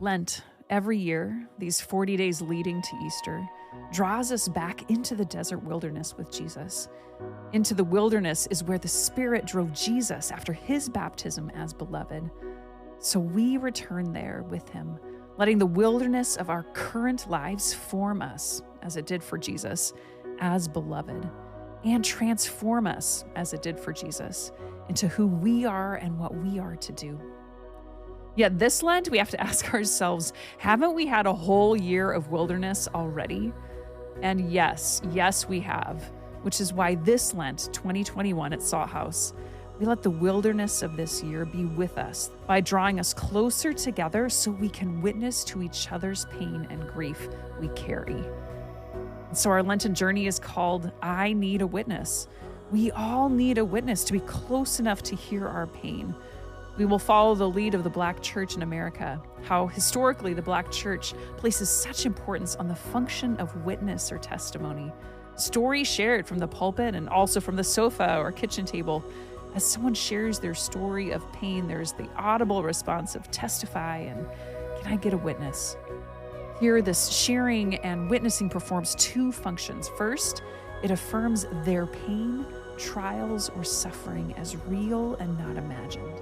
Lent, every year, these 40 days leading to Easter, draws us back into the desert wilderness with Jesus. Into the wilderness is where the Spirit drove Jesus after his baptism as beloved. So we return there with him, letting the wilderness of our current lives form us, as it did for Jesus, as beloved, and transform us, as it did for Jesus, into who we are and what we are to do. Yet this Lent, we have to ask ourselves, haven't we had a whole year of wilderness already? And yes, we have, which is why this Lent 2021 at Salt House, we let the wilderness of this year be with us by drawing us closer together so we can witness to each other's pain and grief we carry. And so our Lenten journey is called I Need a Witness. We all need a witness to be close enough to hear our pain. We will follow the lead of the Black church in America, how historically the Black church places such importance on the function of witness or testimony. Stories shared from the pulpit and also from the sofa or kitchen table. As someone shares their story of pain, there's the audible response of testify and can I get a witness? Here, this sharing and witnessing performs two functions. First, it affirms their pain, trials, or suffering as real and not imagined.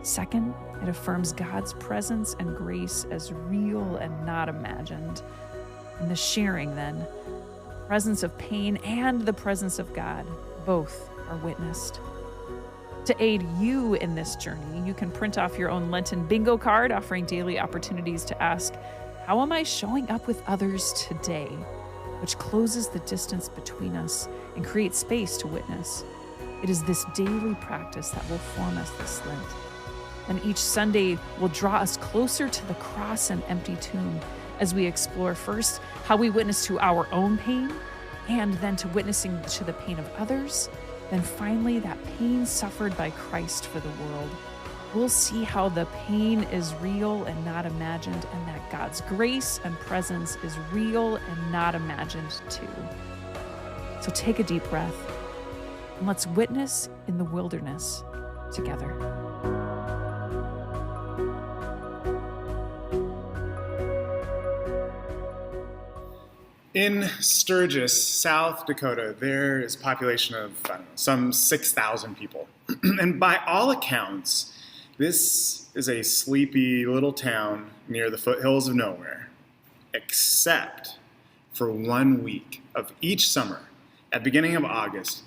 Second, it affirms God's presence and grace as real and not imagined. And the sharing, then, the presence of pain and the presence of God, both are witnessed. To aid you in this journey, you can print off your own Lenten bingo card offering daily opportunities to ask, how am I showing up with others today? Which closes the distance between us and creates space to witness. It is this daily practice that will form us this Lent. And each Sunday will draw us closer to the cross and empty tomb as we explore first how we witness to our own pain, and then to witnessing to the pain of others, then finally that pain suffered by Christ for the world. We'll see how the pain is real and not imagined, and that God's grace and presence is real and not imagined too. So take a deep breath and let's witness in the wilderness together. In Sturgis, South Dakota, there is a population of some 6,000 people. And by all accounts, this is a sleepy little town near the foothills of nowhere, except for 1 week of each summer, at the beginning of August,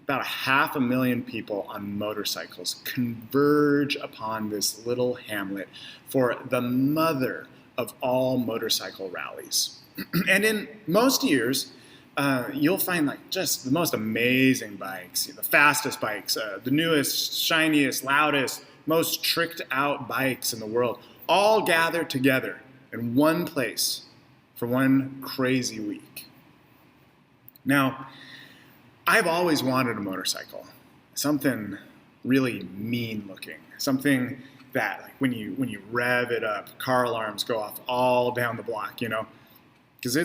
about 500,000 people on motorcycles converge upon this little hamlet for the mother of all motorcycle rallies. And in most years, you'll find like just the most amazing bikes, the fastest bikes, the newest, shiniest, loudest, most tricked out bikes in the world, all gathered together in one place for one crazy week. Now, I've always wanted a motorcycle, something really mean looking, something that like, when you rev it up, car alarms go off all down the block, you know. Because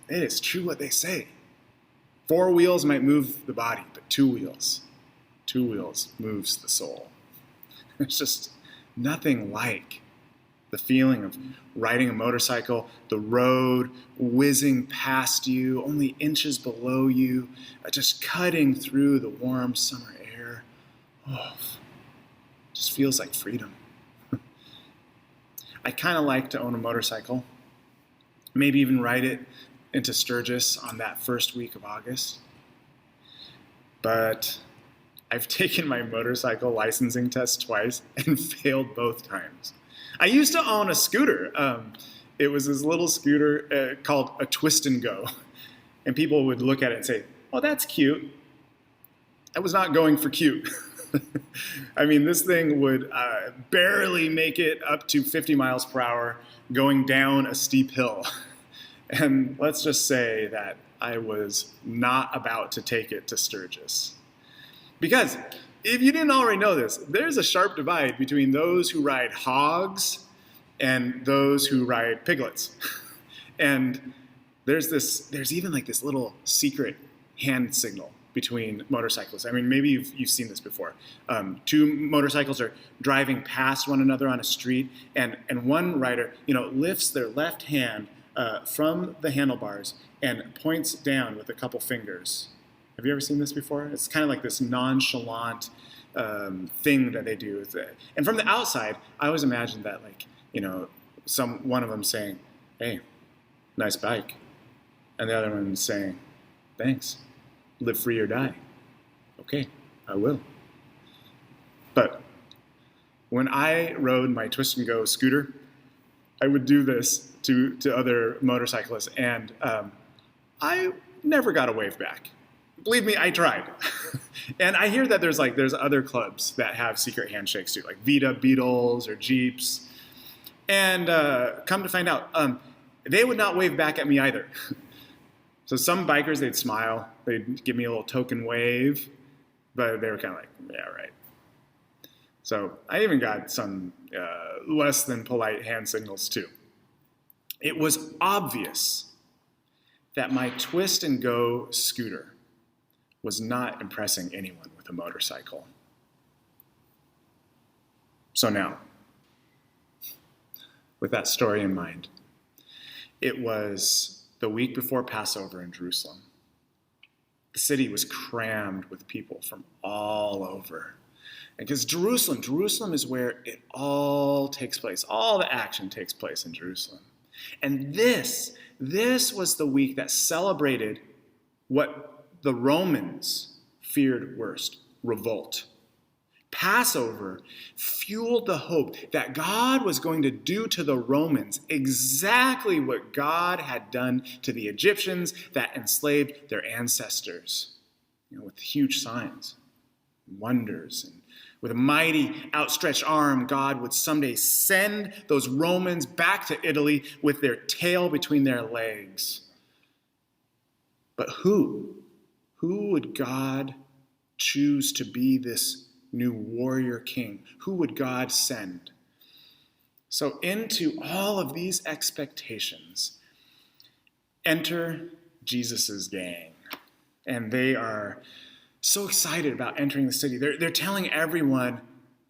it is true what they say. 4 wheels might move the body, but 2 wheels moves the soul. There's just nothing like the feeling of riding a motorcycle, the road whizzing past you, only inches below you, just cutting through the warm summer air. Oh, just feels like freedom. I kind of like to own a motorcycle. Maybe even ride it into Sturgis on that first week of August. But I've taken my motorcycle licensing test twice and failed both times. I used to own a scooter. It was this little scooter called a Twist and Go. And people would look at it and say, oh, that's cute. I was not going for cute. I mean, this thing would barely make it up to 50 miles per hour going down a steep hill. And let's just say that I was not about to take it to Sturgis. Because if you didn't already know this, there's a sharp divide between those who ride hogs and those who ride piglets. And there's even like this little secret hand signal between motorcyclists. I mean, maybe you've seen this before. Two motorcycles are driving past one another on a street, and one rider, lifts their left hand from the handlebars and points down with a couple fingers. Have you ever seen this before? It's kind of like this nonchalant thing that they do. And from the outside, I always imagined that, one of them saying, "Hey, nice bike," and the other one saying, "Thanks, live free or die." Okay, I will. But when I rode my twist and go scooter, I would do this to other motorcyclists, and I never got a wave back. Believe me, I tried. And I hear that there's other clubs that have secret handshakes too, like Vita Beetles or Jeeps. And come to find out, they would not wave back at me either. So some bikers, they'd smile, they'd give me a little token wave, but they were kind of like, yeah, right. So I even got some less than polite hand signals too. It was obvious that my twist and go scooter was not impressing anyone with a motorcycle. So now, with that story in mind, it was the week before Passover in Jerusalem. The city was crammed with people from all over. Because Jerusalem is where it all takes place. All the action takes place in Jerusalem. And this was the week that celebrated what the Romans feared worst, revolt. Passover fueled the hope that God was going to do to the Romans exactly what God had done to the Egyptians that enslaved their ancestors, with huge signs, wonders, and with a mighty outstretched arm, God would someday send those Romans back to Italy with their tail between their legs. But who would God choose to be this new warrior king? Who would God send? So into all of these expectations, enter Jesus' gang. And they are so excited about entering the city. They're telling everyone,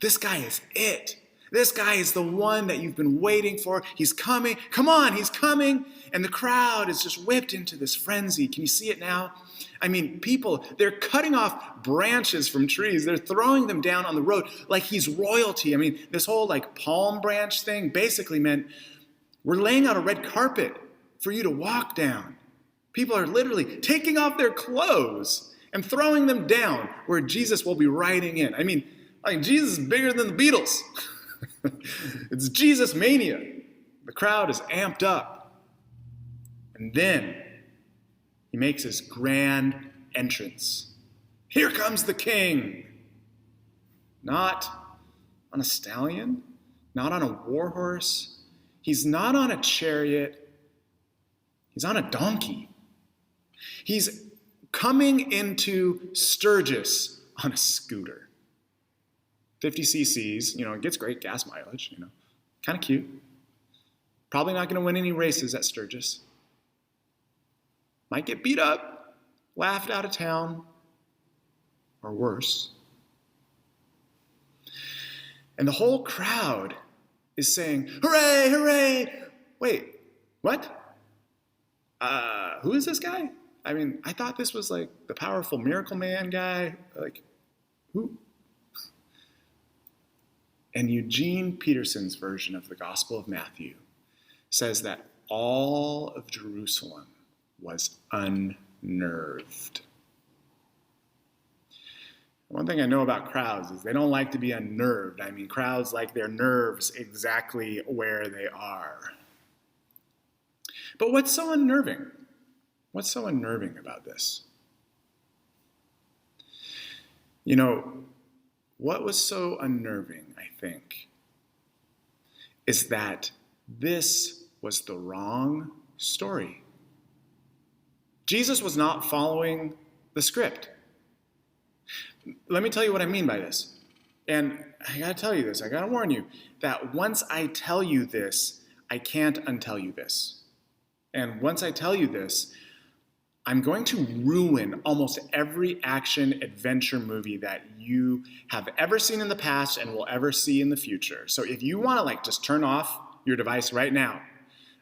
this guy is it. This guy is the one that you've been waiting for. He's coming. Come on, he's coming. And the crowd is just whipped into this frenzy. Can you see it now? I mean, people, they're cutting off branches from trees. They're throwing them down on the road like he's royalty. I mean, this whole palm branch thing basically meant we're laying out a red carpet for you to walk down. People are literally taking off their clothes and throwing them down where Jesus will be riding in. I mean, Jesus is bigger than the Beatles. It's Jesus Mania. The crowd is amped up. And then he makes his grand entrance. Here comes the king. Not on a stallion, not on a war horse. He's not on a chariot. He's on a donkey. He's coming into Sturgis on a scooter. 50 cc's, it gets great gas mileage, kind of cute. Probably not going to win any races at Sturgis. Might get beat up, laughed out of town, or worse. And the whole crowd is saying, hooray, hooray! Wait, what? Who is this guy? I mean, I thought this was the powerful miracle man guy. Who? And Eugene Peterson's version of the Gospel of Matthew says that all of Jerusalem was unnerved. One thing I know about crowds is they don't like to be unnerved. I mean, crowds like their nerves exactly where they are. But what's so unnerving? What's so unnerving about this? What was so unnerving, I think, is that this was the wrong story. Jesus was not following the script. Let me tell you what I mean by this. And I gotta tell you this, I gotta warn you, that once I tell you this, I can't untell you this. And once I tell you this, I'm going to ruin almost every action adventure movie that you have ever seen in the past and will ever see in the future. So if you want to just turn off your device right now,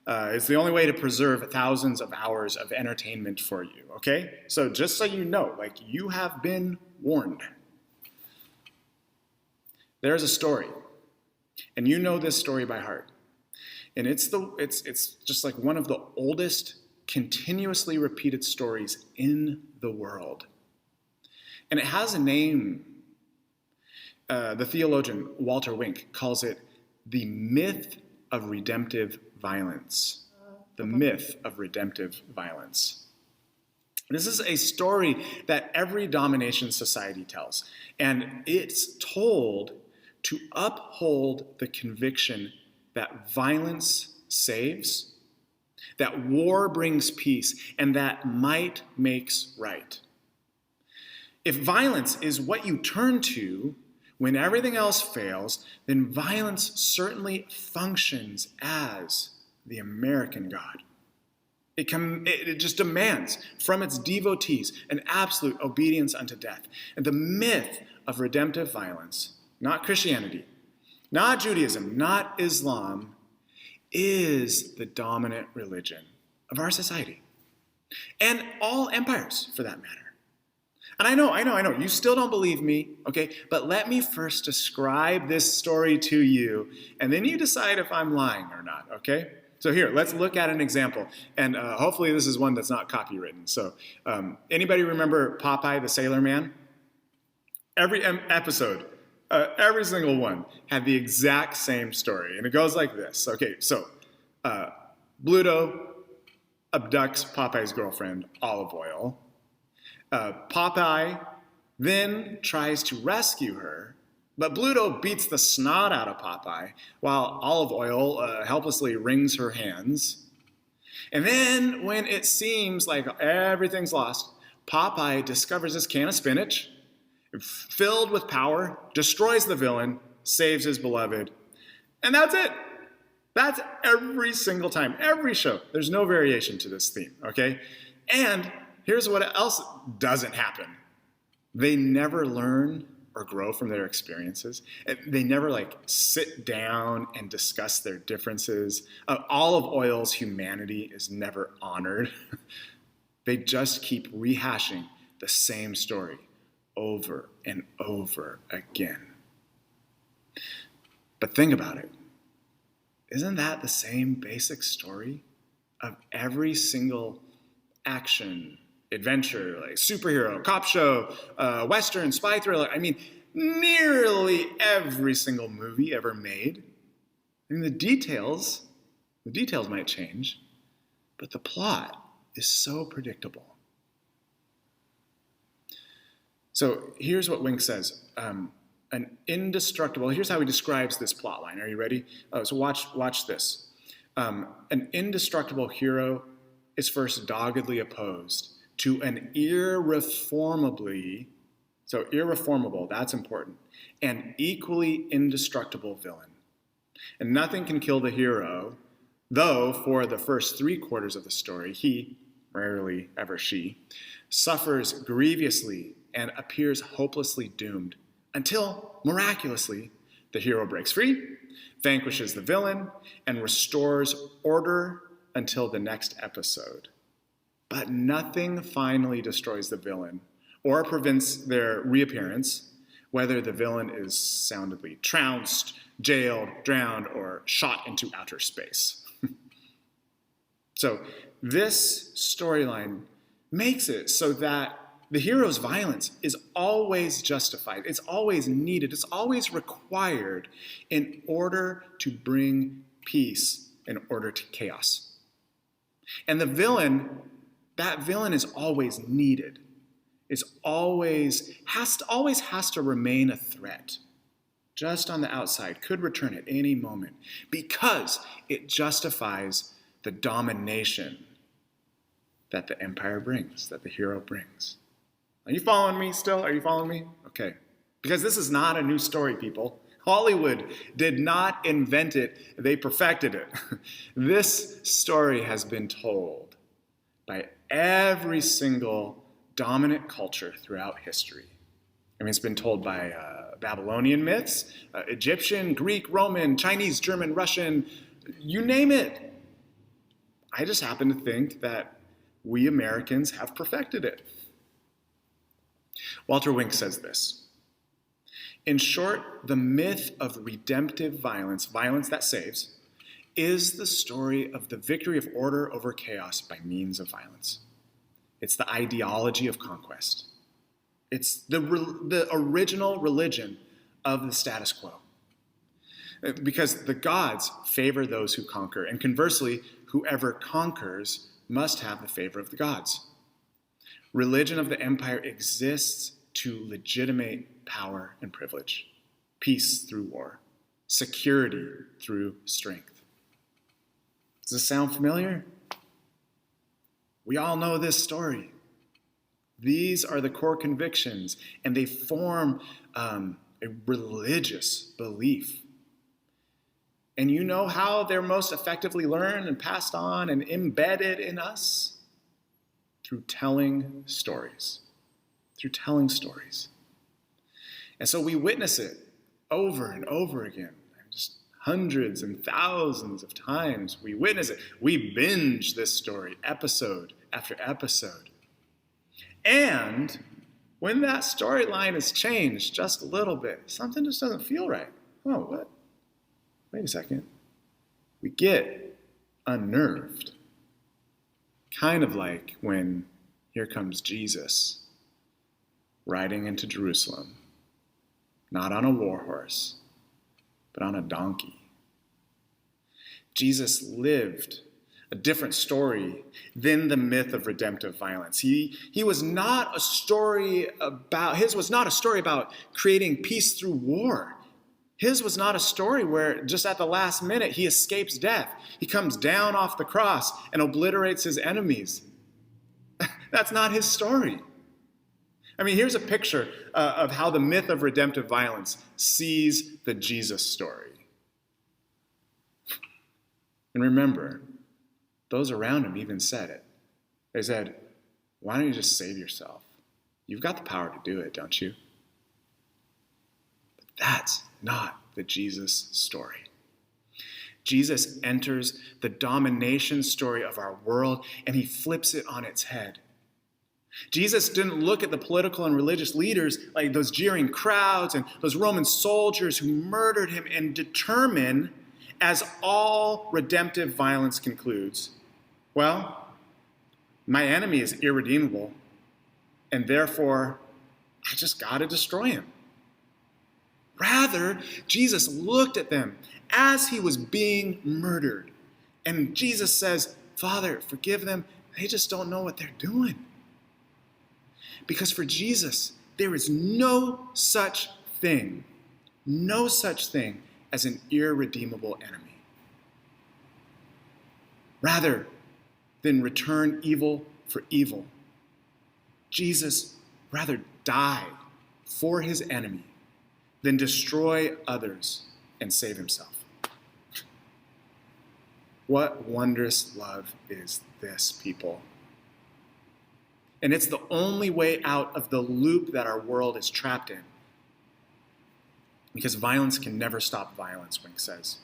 it's the only way to preserve thousands of hours of entertainment for you, okay? So just so you know, you have been warned. There's a story, and you know this story by heart. And it's just one of the oldest continuously repeated stories in the world. And it has a name. The theologian Walter Wink calls it the myth of redemptive violence. The myth of redemptive violence. This is a story that every domination society tells, and it's told to uphold the conviction that violence saves, that war brings peace, and that might makes right. If violence is what you turn to when everything else fails, then violence certainly functions as the American God. It just demands from its devotees an absolute obedience unto death. And the myth of redemptive violence, not Christianity, not Judaism, not Islam, is the dominant religion of our society. And all empires, for that matter. And I know, you still don't believe me, okay? But let me first describe this story to you, and then you decide if I'm lying or not, okay? So here, let's look at an example. And hopefully this is one that's not copywritten. So anybody remember Popeye the Sailor Man? Every episode, every single one had the exact same story. And it goes like this. Okay, so Bluto abducts Popeye's girlfriend, Olive Oil. Popeye then tries to rescue her, but Bluto beats the snot out of Popeye while Olive Oil helplessly wrings her hands. And then when it seems like everything's lost, Popeye discovers this can of spinach, filled with power, destroys the villain, saves his beloved, and that's it. That's every single time, every show. There's no variation to this theme, okay? And here's what else doesn't happen. They never learn or grow from their experiences. They never sit down and discuss their differences. Olive Oil's humanity is never honored. They just keep rehashing the same story over and over again. But think about it. Isn't that the same basic story of every single action, adventure, superhero, cop show, Western, spy thriller? I mean, nearly every single movie ever made. I mean, the details might change, but the plot is so predictable. So here's what Wink says. Here's how he describes this plot line. Are you ready? So watch this. An indestructible hero is first doggedly opposed to an irreformable, that's important, and equally indestructible villain. And nothing can kill the hero, though for the first 3/4 of the story, he, rarely ever she, suffers grievously and appears hopelessly doomed until, miraculously, the hero breaks free, vanquishes the villain, and restores order until the next episode. But nothing finally destroys the villain or prevents their reappearance, whether the villain is soundly trounced, jailed, drowned, or shot into outer space. So this storyline makes it so that the hero's violence is always justified, it's always needed, it's always required in order to bring peace in order to chaos. And the villain, that villain is always needed. It's always has to remain a threat. Just on the outside, could return at any moment because it justifies the domination that the empire brings, that the hero brings. Are you following me still? Are you following me? Okay. Because this is not a new story, people. Hollywood did not invent it. They perfected it. This story has been told by every single dominant culture throughout history. I mean, it's been told by Babylonian myths, Egyptian, Greek, Roman, Chinese, German, Russian, you name it. I just happen to think that we Americans have perfected it. Walter Wink says this: in short, the myth of redemptive violence, violence that saves, is the story of the victory of order over chaos by means of violence. It's the ideology of conquest. It's the original religion of the status quo. Because the gods favor those who conquer, and conversely, whoever conquers must have the favor of the gods. Religion of the empire exists to legitimate power and privilege, peace through war, security through strength. Does this sound familiar? We all know this story. These are the core convictions, and they form a religious belief. And you know how they're most effectively learned and passed on and embedded in us? Through telling stories. Through telling stories. And so we witness it over and over again. Just hundreds and thousands of times we witness it. We binge this story episode after episode. And when that storyline is changed just a little bit, something just doesn't feel right. Oh, what? Wait a second. We get unnerved. Kind of like when here comes Jesus riding into Jerusalem, not on a war horse, but on a donkey. Jesus lived a different story than the myth of redemptive violence. His was not a story about creating peace through war. His was not a story where just at the last minute he escapes death. He comes down off the cross and obliterates his enemies. That's not his story. I mean, here's a picture of how the myth of redemptive violence sees the Jesus story. And remember, those around him even said it. They said, why don't you just save yourself? You've got the power to do it, don't you? But that's not the Jesus story. Jesus enters the domination story of our world, and he flips it on its head. Jesus didn't look at the political and religious leaders like those jeering crowds and those Roman soldiers who murdered him and determine, as all redemptive violence concludes, well, my enemy is irredeemable, and therefore I just got to destroy him. Rather, Jesus looked at them as he was being murdered. And Jesus says, Father, forgive them. They just don't know what they're doing. Because for Jesus, there is no such thing as an irredeemable enemy. Rather than return evil for evil, Jesus rather died for his enemy than destroy others and save himself. What wondrous love is this, people? And it's the only way out of the loop that our world is trapped in. Because violence can never stop violence, Wink says.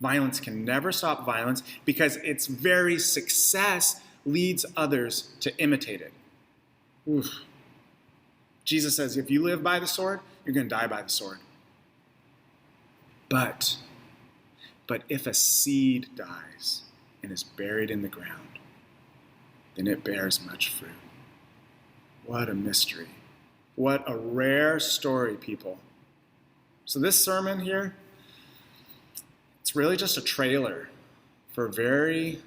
Violence can never stop violence because its very success leads others to imitate it. Oof. Jesus says, if you live by the sword, you're going to die by the sword. But if a seed dies and is buried in the ground, then it bears much fruit. What a mystery. What a rare story, people. So this sermon here, it's really just a trailer for a very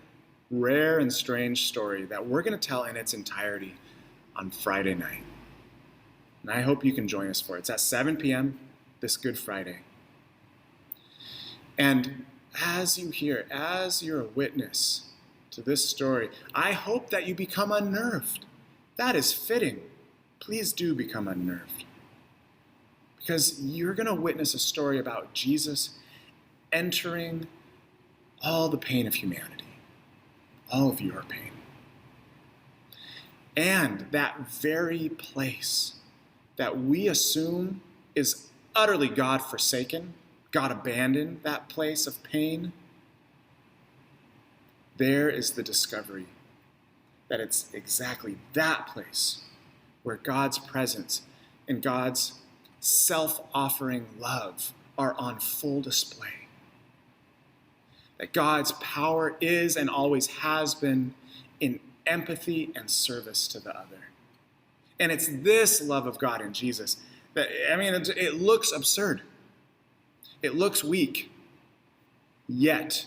rare and strange story that we're going to tell in its entirety on Friday night. And I hope you can join us for it. It's at 7 p.m. this Good Friday. And as you hear, as you're a witness to this story, I hope that you become unnerved. That is fitting. Please do become unnerved. Because you're going to witness a story about Jesus entering all the pain of humanity, all of your pain. And that very place that we assume is utterly God-forsaken, God abandoned, that place of pain, there is the discovery that it's exactly that place where God's presence and God's self-offering love are on full display. That God's power is and always has been in empathy and service to the other. And it's this love of God in Jesus that, it looks absurd. It looks weak. Yet,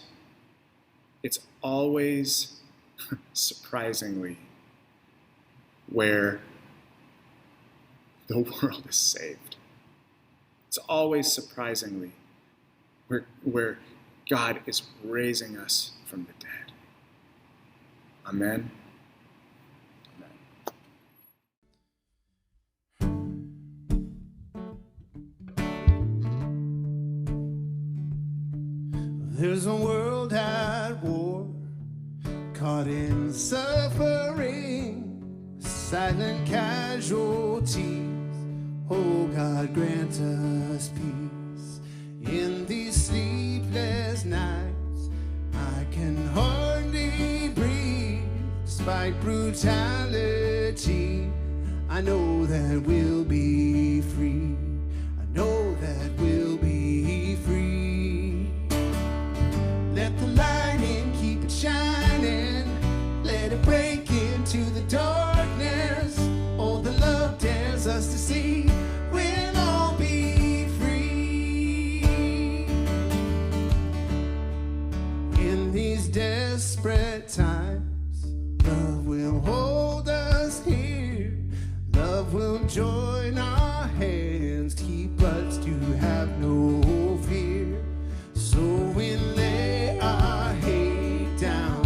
it's always surprisingly where the world is saved. It's always surprisingly where God is raising us from the dead. Amen. There's a world at war, caught in suffering, silent casualties. Oh God, grant us peace. In these sleepless nights, I can hardly breathe. Despite brutality, I know that we'll be free. I know that we'll be free. Let the light in, keep it shining. Let it break into the darkness. All the love dares us to see. We'll all be free. In these desperate times, love will hold us here. Love will join our hands, keep us to have no fear. So we lay our hate down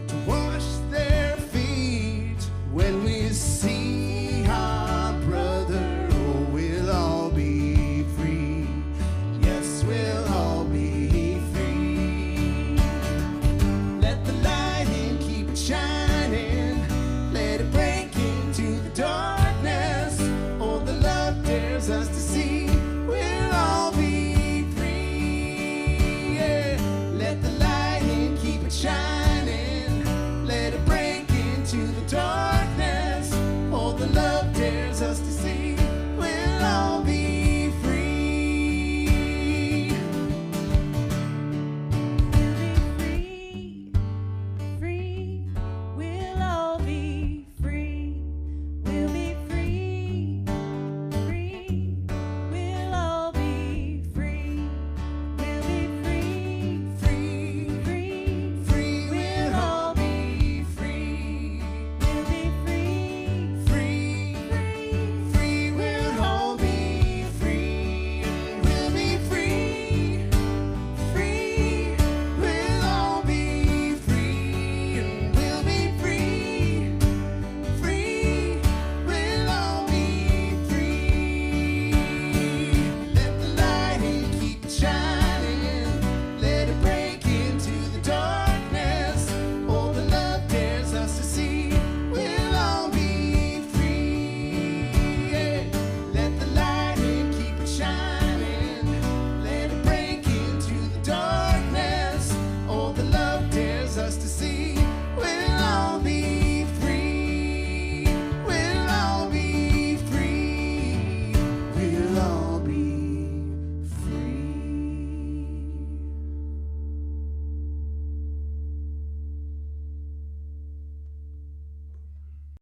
to wash their feet. When we see our brother, oh, we'll all be free. Yes, we'll all be free. Let the light in, keep it shining. Let it break into the darkness. All the love dares us to see.